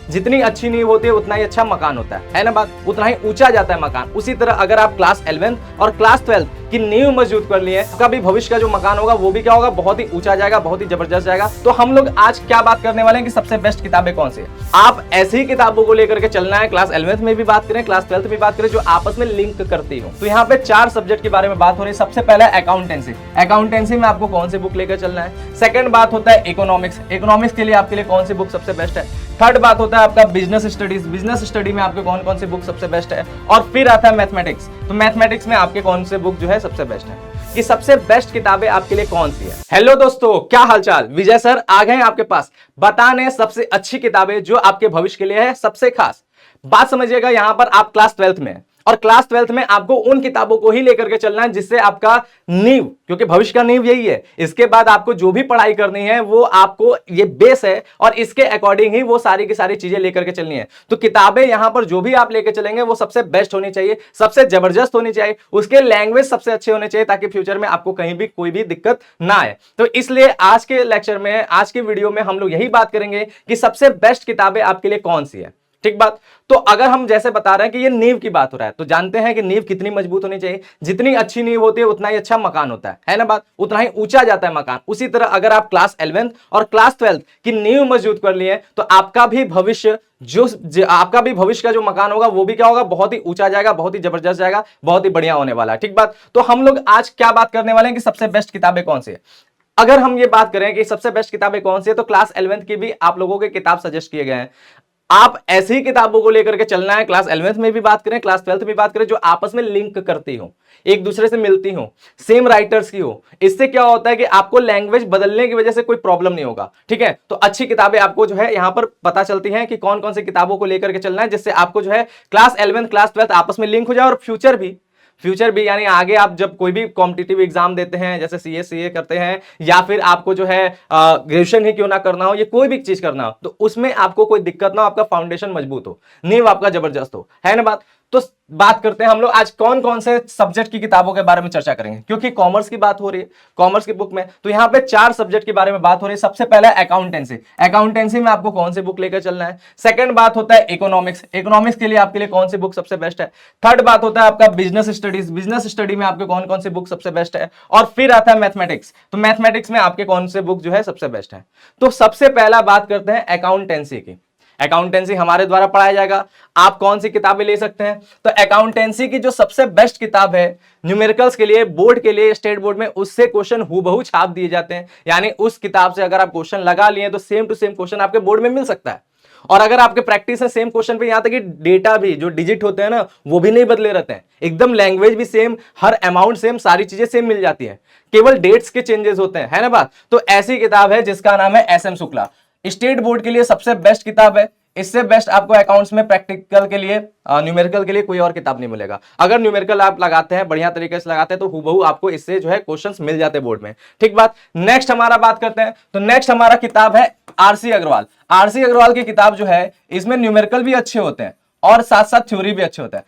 जितनी अच्छी नींव होती है उतना ही अच्छा मकान होता है ना बात, उतना ही ऊंचा जाता है मकान। उसी तरह अगर आप क्लास 11th और क्लास 12th की नींव मजबूत कर लिए, आपका भी भविष्य का जो मकान होगा वो भी क्या होगा, बहुत ही ऊंचा जाएगा, बहुत ही जबरदस्त जाएगा। तो हम लोग आज क्या बात करने वाले हैं कि सबसे बेस्ट किताबें कौन सी है। आप ऐसी ही किताबों को लेकर के चलना है, क्लास 11th में भी बात करें, क्लास 12th में बात करें, जो आपस में लिंक करती हो। तो यहाँ पे 4 सब्जेक्ट के बारे में बात हो रही है। सबसे पहला अकाउंटेंसी, अकाउंटेंसी में आपको कौन सी बुक लेकर चलना है। सेकंड बात होता है इकोनॉमिक्स, इकोनॉमिक्स के लिए आपके लिए कौन सी बुक सबसे बेस्ट है। थर्ड बात होता है आपका बिजनेस स्टडीज, बिजनेस स्टडी में आपके कौन कौन सी बुक सबसे बेस्ट है। और फिर आता है मैथमेटिक्स, तो मैथमेटिक्स में आपके कौन से बुक जो है सबसे बेस्ट है। कि सबसे बेस्ट किताबें आपके लिए कौन सी है। हेलो दोस्तों, क्या हालचाल, विजय सर आ गए हैं आपके पास बताने सबसे अच्छी किताबें जो आपके भविष्य के लिए है सबसे खास। बात समझिएगा, यहां पर आप क्लास 12th में हैं और क्लास 12th में आपको उन किताबों को ही लेकर के चलना है जिससे आपका नींव, क्योंकि भविष्य का नींव यही है, इसके बाद आपको जो भी पढ़ाई करनी है वो आपको ये बेस है और इसके अकॉर्डिंग ही वो सारी की सारी चीजें लेकर के चलनी है। तो किताबें यहां पर जो भी आप लेकर चलेंगे वो सबसे बेस्ट होनी चाहिए, सबसे जबरदस्त होनी चाहिए, उसके लैंग्वेज सबसे अच्छे होने चाहिए ताकि फ्यूचर में आपको कहीं भी कोई भी दिक्कत ना आए। तो इसलिए आज के लेक्चर में, आज की वीडियो में हम लोग यही बात करेंगे कि सबसे बेस्ट किताबें आपके लिए कौन सी है। ठीक बात। तो अगर हम जैसे बता रहे हैं कि ये नींव की बात हो रहा है, तो जानते हैं कि नींव कितनी मजबूत होनी चाहिए। जितनी अच्छी नींव होती है उतना ही अच्छा मकान होता है ना बात, उतना ही ऊंचा जाता है मकान। उसी तरह अगर आप क्लास 11th और क्लास 12th की नींव मजबूत कर लिए तो आपका भी भविष्य का जो मकान होगा वो भी क्या होगा, बहुत ही ऊंचा जाएगा, बहुत ही जबरदस्त जाएगा, बहुत ही बढ़िया होने वाला है। ठीक बात। तो हम लोग आज क्या बात करने वाले हैं कि सबसे बेस्ट किताबें कौन सी है। अगर हम ये बात करें कि सबसे बेस्ट किताबें कौन सी है, तो क्लास 11th की भी आप लोगों के किताब सजेस्ट किए गए हैं। आप ऐसी ही किताबों को लेकर के चलना है, क्लास 11th में भी बात करें, क्लास 12th में बात करें, जो आपस में लिंक करती हो, एक दूसरे से मिलती हो, सेम राइटर्स की हो। इससे क्या होता है कि आपको लैंग्वेज बदलने की वजह से कोई प्रॉब्लम नहीं होगा। ठीक है, तो अच्छी किताबें आपको जो है यहां पर पता चलती हैं कि कौन कौन सी किताबों को लेकर के चलना है, जिससे आपको जो है क्लास 11th क्लास 12th आपस में लिंक हो जाए और फ्यूचर भी यानी आगे आप जब कोई भी कॉम्पिटिटिव एग्जाम देते हैं, जैसे सीए करते हैं, या फिर आपको जो है ग्रेजुएशन ही क्यों ना करना हो, ये कोई भी चीज करना हो, तो उसमें आपको कोई दिक्कत ना हो, आपका फाउंडेशन मजबूत हो, नींव आपका जबरदस्त हो, है ना बात। तो बात करते हैं हम लोग आज कौन कौन से सब्जेक्ट की किताबों के बारे में चर्चा करेंगे, क्योंकि कॉमर्स की बात हो रही है, कॉमर्स की बुक में। तो यहां पे 4 सब्जेक्ट के बारे में बात हो रही है। सबसे पहला अकाउंटेंसी, अकाउंटेंसी में आपको कौन सी बुक लेकर चलना है। सेकंड बात होता है इकोनॉमिक्स, इकोनॉमिक्स के लिए आपके लिए कौन सी बुक सबसे बेस्ट है। थर्ड बात होता है आपका बिजनेस स्टडीज, बिजनेस स्टडी में आपके कौन कौन सी बुक सबसे बेस्ट है। और फिर आता है मैथमेटिक्स, तो मैथमेटिक्स में आपके कौन से बुक जो है सबसे बेस्ट है। तो सबसे पहला बात करते हैं अकाउंटेंसी की। अकाउंटेंसी हमारे द्वारा पढ़ाया जाएगा। आप कौन सी किताबें ले सकते हैं, तो अकाउंटेंसी की जो सबसे बेस्ट किताब है न्यूमेरिकल्स के लिए, बोर्ड के लिए, स्टेट बोर्ड में उससे क्वेश्चन हूबहू छाप दिए जाते हैं। यानी उस किताब से अगर आप क्वेश्चन लगा लिए तो सेम टू सेम क्वेश्चन आपके बोर्ड में मिल सकता है। और अगर आपके प्रैक्टिस है सेम क्वेश्चन पे, यहां तक कि डेटा भी, जो डिजिट होते हैं ना, वो भी नहीं बदले रहते हैं, एकदम लैंग्वेज भी सेम, हर अमाउंट सेम, सारी चीजें सेम मिल जाती है, केवल डेट्स के चेंजेस होते हैं, है ना बात। तो ऐसी किताब है जिसका नाम है S M Shukla, state board के लिए सबसे बेस्ट किताब है। इससे बेस्ट आपको अकाउंट्स में प्रैक्टिकल के लिए, न्यूमेरिकल के लिए कोई और किताब नहीं मिलेगा। अगर न्यूमेरिकल आप लगाते हैं, बढ़िया तरीके से लगाते हैं, तो हूबहू आपको इससे जो है क्वेश्चंस मिल जाते हैं बोर्ड में। ठीक बात। नेक्स्ट हमारा बात करते हैं, तो नेक्स्ट हमारा किताब है आरसी अग्रवाल। आरसी अग्रवाल की किताब जो है, इसमें न्यूमेरिकल भी अच्छे होते हैं और साथ साथ थ्योरी भी अच्छे होते हैं।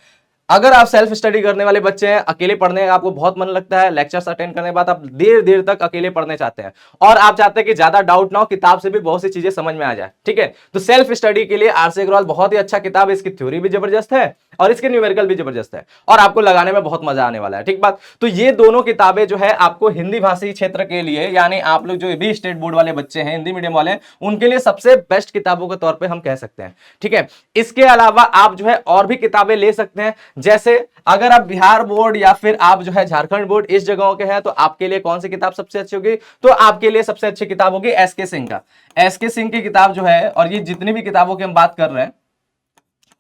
अगर आप सेल्फ स्टडी करने वाले बच्चे हैं, अकेले पढ़ने का आपको बहुत मन लगता है, लेक्चर्स अटेंड करने के बाद आप देर देर तक अकेले पढ़ने चाहते हैं और आप चाहते हैं कि ज्यादा डाउट ना हो, किताब से भी बहुत सी चीजें समझ में आ जाए, ठीक है, तो सेल्फ स्टडी के लिए आरसी अग्रवाल बहुत ही अच्छा किताब है। इसकी थ्योरी भी जबरदस्त है और इसके न्यूमेरिकल भी जबरदस्त है और आपको लगाने में बहुत मजा आने वाला है। ठीक बात। तो ये दोनों किताबें जो है आपको हिंदी भाषी क्षेत्र के लिए, यानी आप लोग जो भी स्टेट बोर्ड वाले बच्चे हैं, हिंदी मीडियम वाले हैं, उनके लिए सबसे बेस्ट किताबों के तौर पे हम कह सकते हैं। ठीक है। इसके अलावा आप जो है और भी किताबें ले सकते हैं, जैसे अगर आप बिहार बोर्ड या फिर आप जो है झारखंड बोर्ड इस जगहों के हैं, तो आपके लिए कौन सी किताब सबसे अच्छी होगी, तो आपके लिए सबसे अच्छी किताब होगी एसके सिंह का। एसके सिंह की किताब जो है, और ये जितनी भी किताबों की हम बात कर रहे हैं,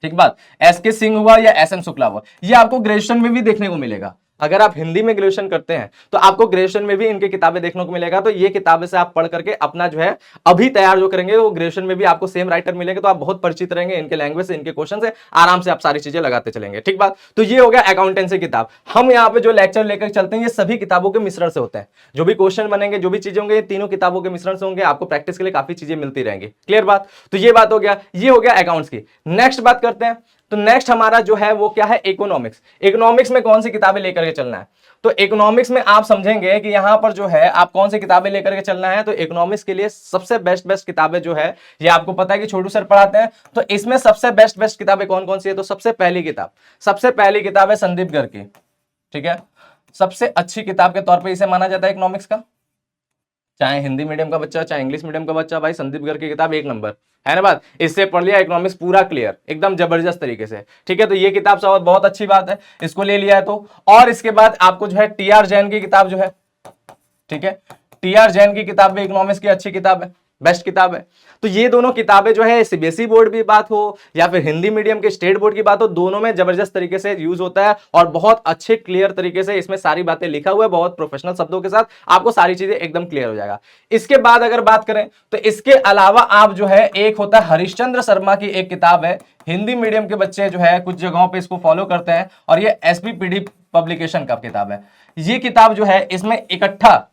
ठीक बात, एसके सिंह हुआ या एस एम शुक्ला हुआ, ये आपको ग्रेजुएशन में भी देखने को मिलेगा। अगर आप हिंदी में ग्रेजुएशन करते हैं तो आपको ग्रेजुएशन में भी इनकी किताबें देखने को मिलेगा। तो ये किताबें से आप पढ़ करके अपना जो है अभी तैयार जो करेंगे, वो ग्रेजुएशन में भी आपको सेम राइटर मिलेंगे, तो आप बहुत परिचित रहेंगे इनके लैंग्वेज से, इनके क्वेश्चन से, आराम से आप सारी चीजें लगाते चलेंगे। ठीक बात। तो ये हो गया अकाउंटेंसी किताब। हम यहाँ पे जो लेक्चर लेकर चलते हैं, ये सभी किताबों के मिश्रण से होते हैं। जो भी क्वेश्चन बनेंगे, जो भी चीजें होंगे, ये तीनों किताबों के मिश्रण से होंगे। आपको प्रैक्टिस के लिए काफी चीजें मिलती रहेंगी। क्लियर बात। तो ये बात हो गया, ये हो गया अकाउंट्स की। नेक्स्ट बात करते हैं तो नेक्स्ट हमारा जो है वो क्या है, इकोनॉमिक्स। इकोनॉमिक्स में कौन सी किताबें लेकर के चलना है, तो इकोनॉमिक्स में आप समझेंगे कि यहां पर जो है आप कौन सी किताबें लेकर के चलना है। तो इकोनॉमिक्स के लिए सबसे बेस्ट किताबें जो है, ये आपको पता है कि छोटू सर पढ़ाते हैं, तो इसमें सबसे बेस्ट किताबें कौन कौन सी है, तो सबसे पहली किताब है संदीप गर्ग की, ठीक है। सबसे अच्छी किताब के तौर पे इसे माना जाता है इकोनॉमिक्स का, चाहे हिंदी मीडियम का बच्चा चाहे इंग्लिश मीडियम का बच्चा, भाई संदीप गर्ग की किताब एक नंबर है ना बात। इससे पढ़ लिया इकोनॉमिक्स पूरा क्लियर, एकदम जबरदस्त तरीके से, ठीक है। तो ये किताब सब बहुत अच्छी बात है, इसको ले लिया है तो। और इसके बाद आपको जो है टी.आर. जैन की किताब जो है, ठीक है, टी.आर. जैन की किताब भी इकोनॉमिक्स की अच्छी किताब है, बेस्ट किताब है। तो ये दोनों किताबें जो है सीबीएसई बोर्ड की बात हो या फिर हिंदी मीडियम के स्टेट बोर्ड की बात हो, दोनों में जबरदस्त तरीके से यूज होता है और बहुत अच्छे क्लियर तरीके से इसमें सारी बातें लिखा हुआ है, बहुत प्रोफेशनल शब्दों के साथ आपको सारी चीजें एकदम क्लियर हो जाएगा। इसके बाद अगर बात करें तो इसके अलावा आप जो है, एक होता है हरिश्चंद्र शर्मा की एक किताब है, हिंदी मीडियम के बच्चे जो है कुछ जगहों पर इसको फॉलो करते हैं, और ये एसपीपीडी पब्लिकेशन का किताब है। ये किताब जो है इसमें इकट्ठा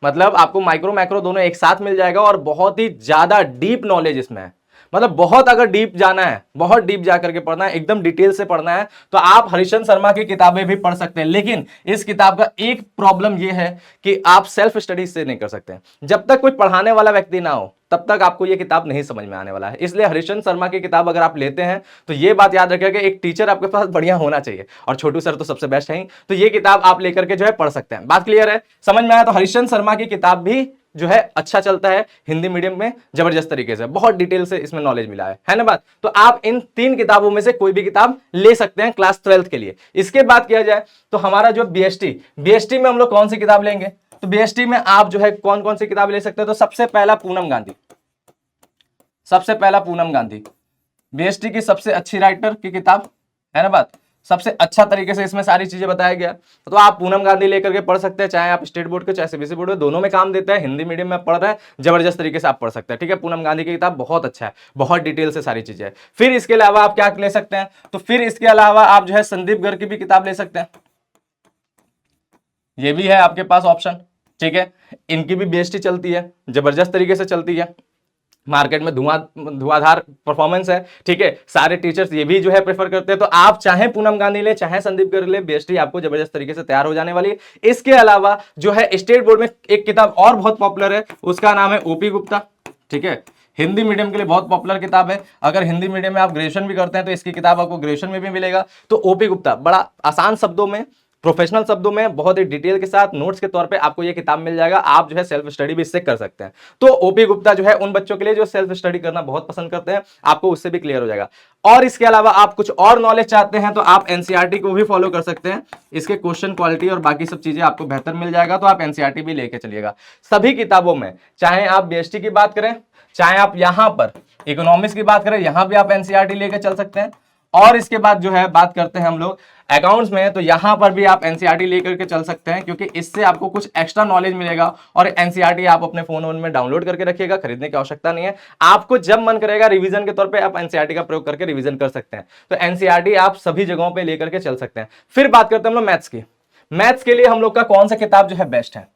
मतलब आपको माइक्रो मैक्रो दोनों एक साथ मिल जाएगा और बहुत ही ज्यादा डीप नॉलेज इसमें है। मतलब बहुत अगर डीप जाना है, बहुत डीप जाकर के पढ़ना है, एकदम डिटेल से पढ़ना है, तो आप हरिश्चंद्र शर्मा की किताबें भी पढ़ सकते हैं। लेकिन इस किताब का एक प्रॉब्लम यह है कि आप सेल्फ स्टडी से नहीं कर सकते। जब तक कोई पढ़ाने वाला व्यक्ति ना हो तब तक आपको यह किताब नहीं समझ में आने वाला है। इसलिए हरिश्चंद्र शर्मा की किताब अगर आप लेते हैं तो यह बात याद रखिएगा कि एक टीचर आपके पास बढ़िया होना चाहिए, और छोटू सर तो सबसे बेस्ट है। तो ये किताब आप लेकर के जो है पढ़ सकते हैं। बात क्लियर है, समझ में आया। तो हरिश्चंद्र शर्मा की किताब भी जो है अच्छा चलता है हिंदी मीडियम में, जबरदस्त तरीके से, बहुत डिटेल से इसमें नॉलेज मिला है ना बात। तो आप इन 3 किताबों में से कोई भी किताब ले सकते हैं क्लास 12th के लिए। इसके बाद किया जाए तो हमारा जो बीएसटी में हम लोग कौन सी किताब लेंगे, तो बीएसटी में आप जो है कौन कौन सी किताब ले सकते हैं, तो सबसे पहला पूनम गांधी, बीएसटी की सबसे अच्छी राइटर की किताब है ना बात, सबसे अच्छा तरीके से इसमें सारी चीजें बताया गया। तो आप पूनम गांधी लेकर के पढ़ सकते हैं, चाहे आप स्टेट बोर्ड के चाहे सीबीएसई बोर्ड के, दोनों में काम देता है। हिंदी मीडियम में पढ़ रहे हैं, जबरदस्त तरीके से आप पढ़ सकते हैं, ठीक है। पूनम गांधी की किताब बहुत अच्छा है, बहुत डिटेल से सारी चीजें है। फिर इसके अलावा आप क्या ले सकते हैं, तो फिर इसके अलावा आप जो है संदीप गर्ग की भी किताब ले सकते हैं, ये भी है आपके पास ऑप्शन, ठीक है। इनकी भी बीएसटी चलती है, जबरदस्त तरीके से चलती है, मार्केट में धुआंधार परफॉर्मेंस है, ठीक है। सारे टीचर्स ये भी जो है प्रेफर करते हैं। तो आप चाहे पूनम गांधी ले चाहे संदीप गर्ग ले, बीएसटी आपको जबरदस्त तरीके से तैयार हो जाने वाली है। इसके अलावा जो है स्टेट बोर्ड में एक किताब और बहुत पॉपुलर है, उसका नाम है ओपी गुप्ता, ठीक है। हिंदी मीडियम के लिए बहुत पॉपुलर किताब है। अगर हिंदी मीडियम में आप ग्रेजुएशन भी करते हैं तो इसकी किताब आपको ग्रेजुएशन में भी मिलेगा। तो ओपी गुप्ता बड़ा आसान शब्दों में, प्रोफेशनल शब्दों में, बहुत ही डिटेल के साथ नोट्स के तौर पे आपको ये किताब मिल जाएगा। आप जो है सेल्फ स्टडी भी इससे कर सकते हैं। तो ओपी गुप्ता जो है उन बच्चों के लिए जो सेल्फ स्टडी करना बहुत पसंद करते हैं, आपको उससे भी क्लियर हो जाएगा। और इसके अलावा आप कुछ और नॉलेज चाहते हैं तो आप एनसीईआरटी को भी फॉलो कर सकते हैं। इसके क्वेश्चन क्वालिटी और बाकी सब चीजें आपको बेहतर मिल जाएगा, तो आप एनसीईआरटी भी लेके चलिएगा। सभी किताबों में, चाहे आप बीएसटी की बात करें, चाहे आप यहां पर इकोनॉमिक्स की बात करें, यहां भी आप एनसीईआरटी लेके चल सकते हैं। और इसके बाद जो है बात करते हैं हम लोग अकाउंट्स में, तो यहां पर भी आप एनसीईआरटी लेकर के चल सकते हैं, क्योंकि इससे आपको कुछ एक्स्ट्रा नॉलेज मिलेगा। और एनसीईआरटी आप अपने फोन में डाउनलोड करके रखिएगा, खरीदने की आवश्यकता नहीं है। आपको जब मन करेगा रिवीजन के तौर पे आप एनसीईआरटी का प्रयोग करके रिवीजन कर सकते हैं। तो एनसीईआरटी आप सभी जगहों पे लेकर के चल सकते हैं। फिर बात करते हैं हम लोग मैथ्स की। मैथ्स के लिए हम लोग का कौन सा किताब जो है बेस्ट है,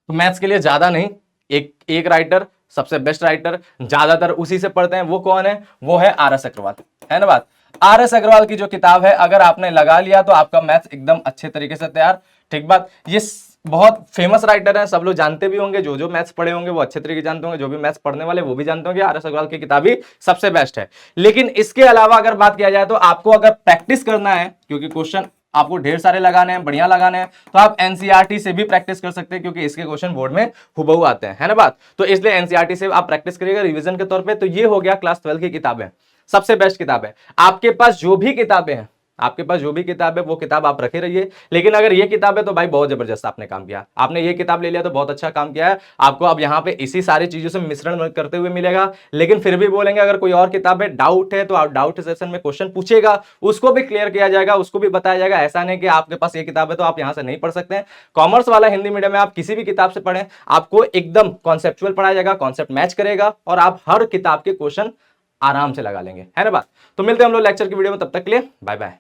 तो मैथ्स के लिए ज्यादा नहीं, एक राइटर, सबसे बेस्ट राइटर, ज्यादातर उसी से पढ़ते हैं। वो कौन है, वो है आर.एस. अग्रवाल, है ना बात। आर.एस. अग्रवाल की जो किताब है, अगर आपने लगा लिया तो आपका मैथ्स एकदम अच्छे तरीके से तैयार, ठीक बात। ये बहुत फेमस राइटर है, सब लोग जानते भी होंगे, जो मैथ्स पढ़े होंगे वो अच्छे तरीके जानते होंगे, जो भी मैथ्स पढ़ने वाले वो भी जानते होंगे आर.एस. अग्रवाल की किताब ही सबसे बेस्ट है। लेकिन इसके अलावा अगर बात किया जाए तो आपको अगर प्रैक्टिस करना है, क्योंकि क्वेश्चन आपको ढेर सारे लगाने हैं, बढ़िया लगाने हैं, तो आप एनसीईआरटी से भी प्रैक्टिस कर सकते हैं, क्योंकि इसके क्वेश्चन बोर्ड में हुबहू आते हैं, है ना बात। तो इसलिए एनसीईआरटी से आप प्रैक्टिस करिएगा रिवीजन के तौर पे। तो ये हो गया क्लास 12 की किताबें, सबसे बेस्ट किताब है। आपके पास जो भी किताबें हैं, वो किताब आप रखे रहिए। लेकिन अगर ये किताब है तो भाई बहुत जबरदस्त आपने काम किया, आपने ये किताब ले लिया तो बहुत अच्छा काम किया है। आपको अब यहाँ पे इसी सारी चीजों से मिश्रण करते हुए मिलेगा। लेकिन फिर भी बोलेंगे अगर कोई और किताब है, डाउट है, तो आप डाउट सेशन में क्वेश्चन पूछेगा, उसको भी क्लियर किया जाएगा, उसको भी बताया जाएगा। ऐसा नहीं कि आपके पास ये किताब है तो आप यहाँ से नहीं पढ़ सकते हैं। कॉमर्स वाला हिंदी मीडियम में आप किसी भी किताब से पढ़ें, आपको एकदम कॉन्सेप्चुअल पढ़ाया जाएगा, कॉन्सेप्ट मैच करेगा, और आप हर किताब के क्वेश्चन आराम से लगा लेंगे, है ना बात। तो मिलते हैं हम लोग लेक्चर की वीडियो में, तब तक के लिए बाय बाय।